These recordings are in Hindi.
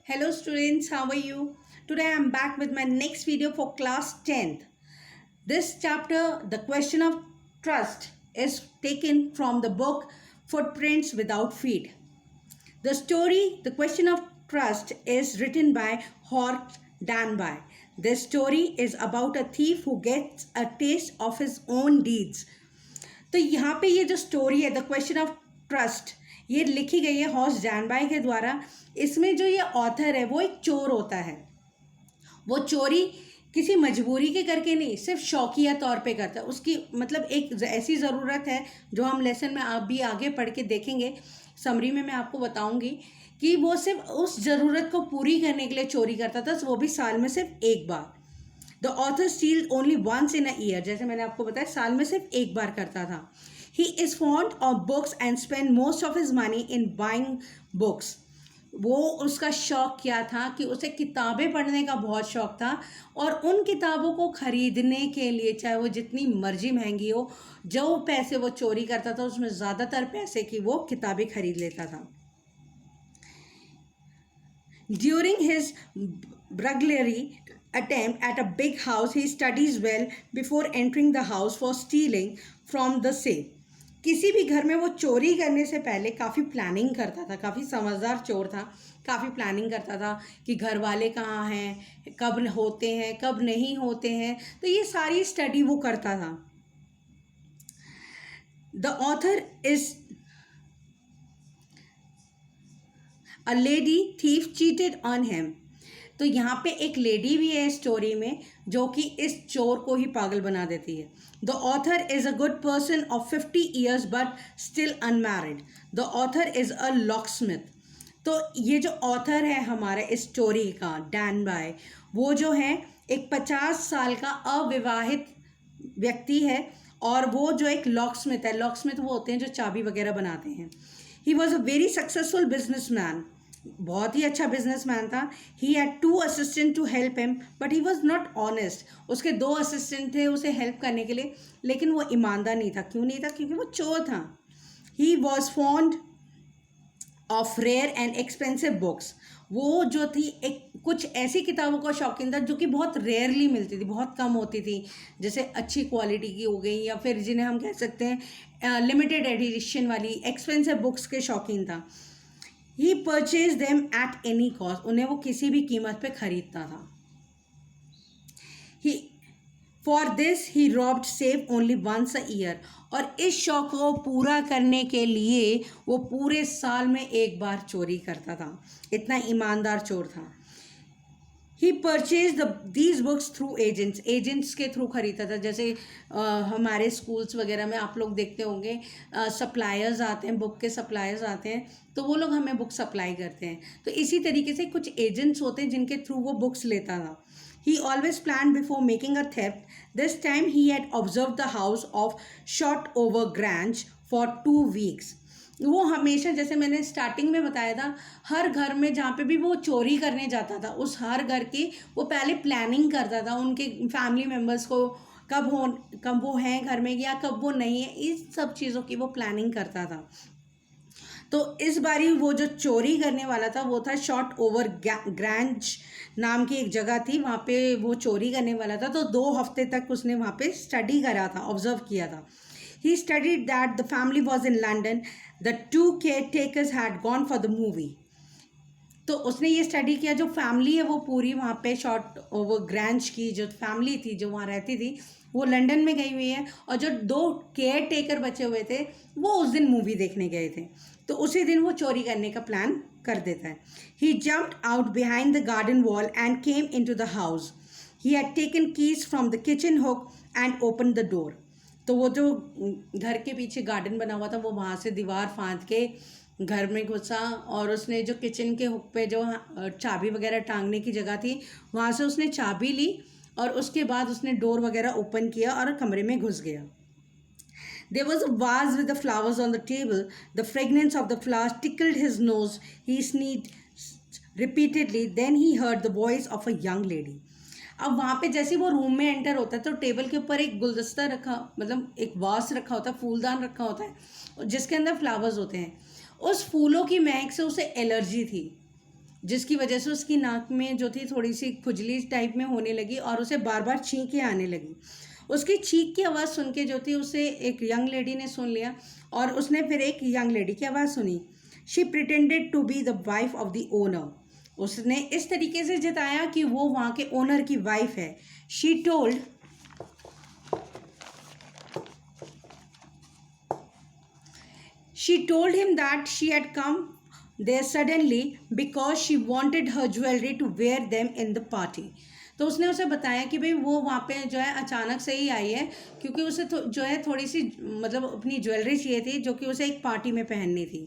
Hello students, how are you? Today I am back with my next video for class 10th. This chapter, the question of trust, is taken from the book Footprints Without Feet. The story, The Question of Trust, is written by Hort Danby. This story is about a thief who gets a taste of his own deeds. तो यहाँ पे ये जो स्टोरी है द क्वेश्चन ऑफ ट्रस्ट, ये लिखी गई है हॉर्स डैनबाई के द्वारा. इसमें जो ये ऑथर है वो एक चोर होता है. वो चोरी किसी मजबूरी के करके नहीं, सिर्फ शौकिया तौर पे करता है. उसकी मतलब एक ऐसी ज़रूरत है जो हम लेसन में आप भी आगे पढ़ के देखेंगे. समरी में मैं आपको बताऊंगी कि वो सिर्फ उस ज़रूरत को पूरी करने के लिए चोरी करता था, वो भी साल में सिर्फ एक बार. The author steal only once in a year, जैसे मैंने आपको बताया साल में सिर्फ एक बार करता था. He is fond of books and spend most of his money in buying books. वो उसका शौक़ क्या था कि उसे किताबें पढ़ने का बहुत शौक़ था, और उन किताबों को ख़रीदने के लिए चाहे वो जितनी मर्जी महंगी हो, जो पैसे वो चोरी करता था उसमें ज़्यादातर पैसे की वो किताबें खरीद लेता था. During his burglary attempt at a big house, he studies well before entering the house for stealing from the safe. किसी भी घर में वो चोरी करने से पहले काफ़ी प्लानिंग करता था. काफ़ी समझदार चोर था. काफ़ी प्लानिंग करता था कि घर वाले कहाँ हैं, कब होते हैं, कब नहीं होते हैं. तो ये सारी स्टडी वो करता था. The author is a lady thief cheated on him. तो यहाँ पे एक लेडी भी है स्टोरी में जो कि इस चोर को ही पागल बना देती है. The author is a good person of 50 years but still unmarried. The author is a locksmith. तो ये जो ऑथर है हमारे इस स्टोरी का डैनबाई, वो जो है एक 50 साल का अविवाहित व्यक्ति है, और वो जो एक लॉकस्मिथ है. लॉकस्मिथ वो होते हैं जो चाबी वगैरह बनाते हैं. He was a very successful business man. बहुत ही अच्छा बिजनेसमैन था. He had 2 assistant to help him but he was not honest. उसके 2 असिस्टेंट थे उसे हेल्प करने के लिए, लेकिन वो ईमानदार नहीं था. क्यों नहीं था? क्योंकि वो चोर था. He was fond of rare and expensive books. वो जो थी एक कुछ ऐसी किताबों का शौकीन था जो कि बहुत रेयरली मिलती थी, बहुत कम होती थी, जैसे अच्छी क्वालिटी की हो गई, या फिर जिन्हें हम कह सकते हैं लिमिटेड एडिशन वाली एक्सपेंसिव बुक्स के शौकीन था. He purchase them at any cost. उन्हें वो किसी भी कीमत पे खरीदता था. He for this he robbed safe only once a year. और इस शौक को पूरा करने के लिए वो पूरे साल में एक बार चोरी करता था. इतना ईमानदार चोर था. He purchase these books through agents. Agents के थ्रू खरीदता था. जैसे हमारे स्कूल्स वगैरह में आप लोग देखते होंगे सप्लायर्स आते हैं, बुक के सप्लायर्स आते हैं, तो वो लोग हमें बुक सप्लाई करते हैं. तो इसी तरीके से कुछ एजेंट्स होते हैं जिनके थ्रू वो बुक्स लेता था. He always planned before making a theft. This time he had observed the house of Shotover Grange for 2 weeks. वो हमेशा, जैसे मैंने स्टार्टिंग में बताया था, हर घर में जहाँ पे भी वो चोरी करने जाता था, उस हर घर की वो पहले प्लानिंग करता था. उनके फैमिली मेम्बर्स को कब वो हैं घर में या कब वो नहीं है, इस सब चीज़ों की वो प्लानिंग करता था. तो इस बारी वो जो चोरी करने वाला था वो था शॉट ओवर ग्रैंज नाम की एक जगह थी, वहाँ पे वो चोरी करने वाला था. तो 2 हफ्ते तक उसने वहाँ पे स्टडी करा था, ऑब्जर्व किया था. He studied that the family was in London. The 2 care takers had gone for the movie. तो उसने ये स्टडी किया, जो फैमिली है वो पूरी वहाँ पे शॉट ओवर ग्रैंज की जो फैमिली थी जो वहाँ रहती थी वो लंदन में गई हुई है, और जो 2 केयर टेकर बचे हुए थे वो उस दिन मूवी देखने गए थे. तो उसी दिन वो चोरी करने का प्लान कर देता है. He jumped out behind the garden wall and came into the house. He had taken keys from the kitchen hook and open the door. तो वो जो घर के पीछे गार्डन बना हुआ था वो वहाँ से दीवार फांद के घर में घुसा, और उसने जो किचन के हुक पे जो चाबी वगैरह टांगने की जगह थी वहाँ से उसने चाबी ली, और उसके बाद उसने डोर वगैरह ओपन किया और कमरे में घुस गया. There was a vase with the flowers on the table. The fragrance of the flowers tickled his nose. He sneezed repeatedly. Then he heard the voice of a young lady. अब वहाँ पे जैसे वो रूम में एंटर होता है तो टेबल के ऊपर एक गुलदस्ता रखा, मतलब एक वास रखा होता है, फूलदान रखा होता है जिसके अंदर फ्लावर्स होते हैं. उस फूलों की महक से उसे एलर्जी थी. जिसकी वजह से उसकी नाक में जो थी थोड़ी सी खुजली टाइप में होने लगी और उसे बार बार छींकें आने लगी। उसकी चीख की आवाज़ सुन के जो थी उसे एक यंग लेडी ने सुन लिया और उसने फिर एक यंग लेडी की आवाज़ सुनी। She pretended to be the wife of the owner. उसने इस तरीके से जताया कि वो वहाँ के ओनर की वाइफ है। She told him that she had come there suddenly because she wanted her jewelry to wear them in the party. तो उसने उसे बताया कि भाई वो वहाँ पे जो है अचानक से ही आई है क्योंकि उसे जो है थोड़ी सी मतलब अपनी ज्वेलरी चाहिए थी जो कि उसे एक पार्टी में पहननी थी।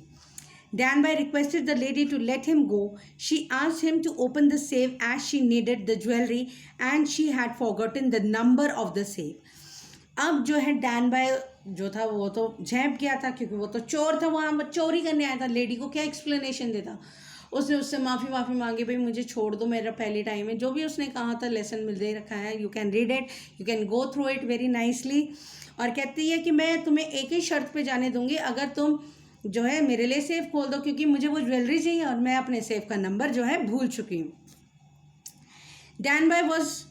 Danby requested the lady to let him go. She asked him to open the safe as she needed the jewelry and she had forgotten the number of the safe. अब जो है डैनबाय जो था वो तो झेप गया था क्योंकि वो तो चोर था, वहाँ चोरी करने आया था। लेडी को क्या एक्सप्लेनेशन देता। उसने उससे माफ़ी मांगी, भाई मुझे छोड़ दो, मेरा पहली टाइम है। जो भी उसने कहा था लेसन मिल दे रखा है, you can read it, you can go through it very nicely. और कहती है कि मैं तुम्हें एक ही शर्त पे जाने दूंगी, अगर तुम जो है मेरे लिए सेफ खोल दो क्योंकि मुझे वो ज्वेलरी चाहिए और मैं अपने सेफ का नंबर जो है भूल चुकी हूँ। Danby was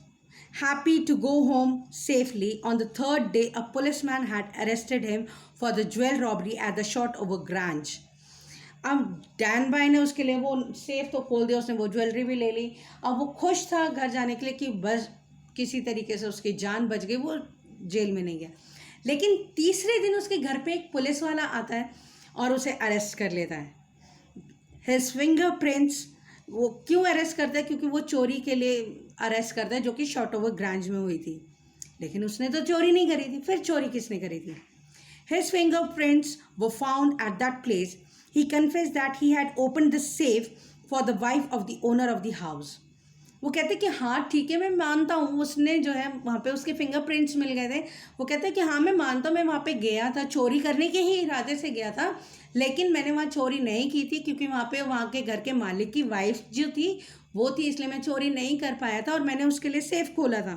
happy to go home safely. On the third day, a policeman had arrested him for the jewel robbery at the Shotover Grange. अब डैनबाई ने उसके लिए वो सेफ तो खोल दिया, उसने वो ज्वेलरी भी ले ली। अब वो खुश था घर जाने के लिए कि बस किसी तरीके से उसकी जान बच गई, वो जेल में नहीं गया। लेकिन तीसरे दिन उसके घर पे एक पुलिस वाला आता है और उसे अरेस्ट कर लेता है। हिज फिंगरप्रिंट्स, वो क्यों अरेस्ट करता है? क्योंकि वो चोरी के लिए अरेस्ट करता है जो कि शॉटओवर ग्रांज में हुई थी, लेकिन उसने तो चोरी नहीं करी थी। फिर चोरी किसने करी थी? His fingerprints were found at that place. He confessed that he had opened the safe for the wife of the owner of the house. वो कहते कि हाँ ठीक है, मैं मानता हूँ, उसने जो है वहाँ पे उसके फिंगरप्रिंट्स मिल गए थे। वो कहते हैं कि हाँ मैं मानता हूँ, मैं वहाँ पे गया था, चोरी करने के ही इरादे से गया था, लेकिन मैंने वहाँ चोरी नहीं की थी क्योंकि वहाँ पे वहाँ के घर के मालिक की वाइफ जो थी वो थी, इसलिए मैं चोरी नहीं कर पाया था और मैंने उसके लिए सेफ खोला था।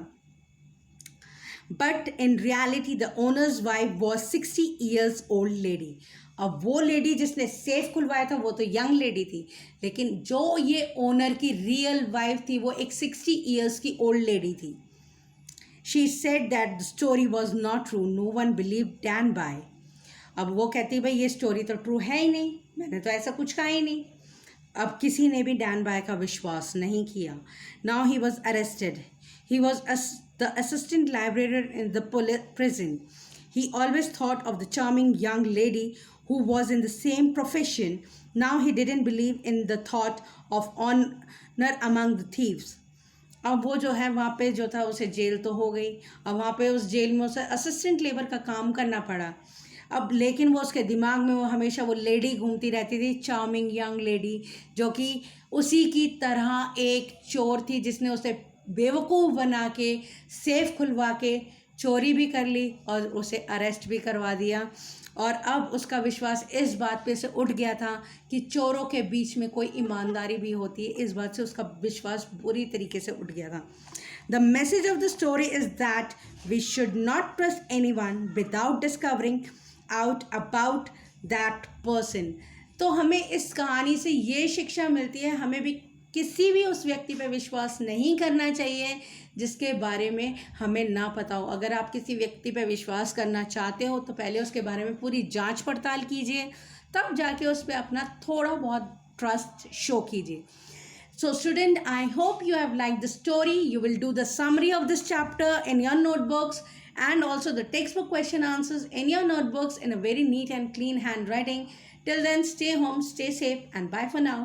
But in reality the owners wife was 60 years old lady. अब वो लेडी जिसने सेफ खुलवाया था वो तो यंग लेडी थी, लेकिन जो ये ओनर की रियल वाइफ थी वो एक 60 years की ओल्ड लेडी थी. She said that the story was not true. No one believe Danby. अब वो कहती भाई ये स्टोरी तो ट्रू है ही नहीं, मैंने तो ऐसा कुछ कहा ही नहीं. अब किसी ने भी डैनबाय का विश्वास नहीं किया. Now he was arrested. He was the assistant librarian in the prison. He always thought of the charming young lady who was in the same profession. Now he didn't believe in the thought of honor among the thieves. अब वो जो है वहाँ पे जो था उसे जेल तो हो गई. अब वहाँ पे उस जेल में उसे असिस्टेंट लेबर का काम करना पड़ा. अब लेकिन वो उसके दिमाग में वो हमेशा वो लेडी घूमती रहती थी, चार्मिंग यंग लेडी, जो कि उसी की तरह एक चोर थी जिसने उसे बेवकूफ़ बना के सेफ खुलवा के चोरी भी कर ली और उसे अरेस्ट भी करवा दिया. और अब उसका विश्वास इस बात पे से उठ गया था कि चोरों के बीच में कोई ईमानदारी भी होती है. इस बात से उसका विश्वास पूरी तरीके से उठ गया था. The message of the story is that we should not trust anyone without discovering out about that person. तो हमें इस कहानी से ये शिक्षा मिलती है, हमें भी किसी भी उस व्यक्ति पे विश्वास नहीं करना चाहिए जिसके बारे में हमें ना पता हो. अगर आप किसी व्यक्ति पे विश्वास करना चाहते हो तो पहले उसके बारे में पूरी जांच पड़ताल कीजिए, तब जाके उस पर अपना थोड़ा बहुत ट्रस्ट शो कीजिए. So student, I hope you have liked the story. You will do the summary of this chapter in your notebooks and also the textbook question answers in your notebooks in a very neat and clean handwriting. Till then, stay home, stay safe, and bye for now.